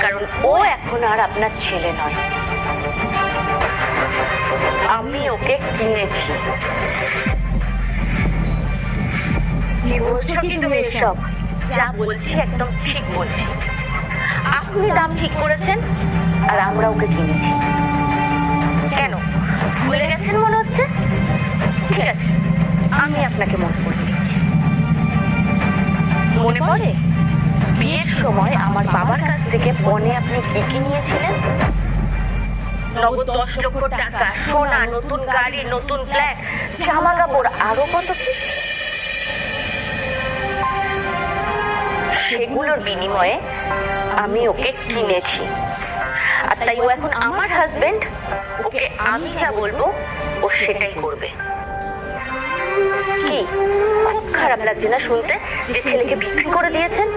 কারণ ও এখন আর আপনার ছেলে নয়, আমি ওকে কিনেছি। কি বলছো কি তুমি এসব? যা বলছি একদম ঠিক বলছি। আপনি দাম ঠিক করেছেন আর আমরা ওকে কিনেছি। কেন ভুলে গেছেন মনে হচ্ছে? ঠিক আছে, আমি আপনাকে মনে করে দিচ্ছি। মনে পড়ে বিয়ের সময় আমার বাবার কাছ থেকে পণে আপনি কি কি নিয়েছিলেন? নগদ 10 লক্ষ টাকা, সোনা, নতুন গাড়ি, নতুন ফ্ল্যাট, জামা কাপড়, আরো কত কি। সেগুলোর বিনিময়ে আমি ওকে কিনেছি, আর তাই ও এখন আমার হাজবেন্ড। ওকে আমি যা বলবো ও সেটাই করবে। কি খুব খারাপ লাগছে না শুনতে যে ছেলেকে বিক্রি করে দিয়েছেন?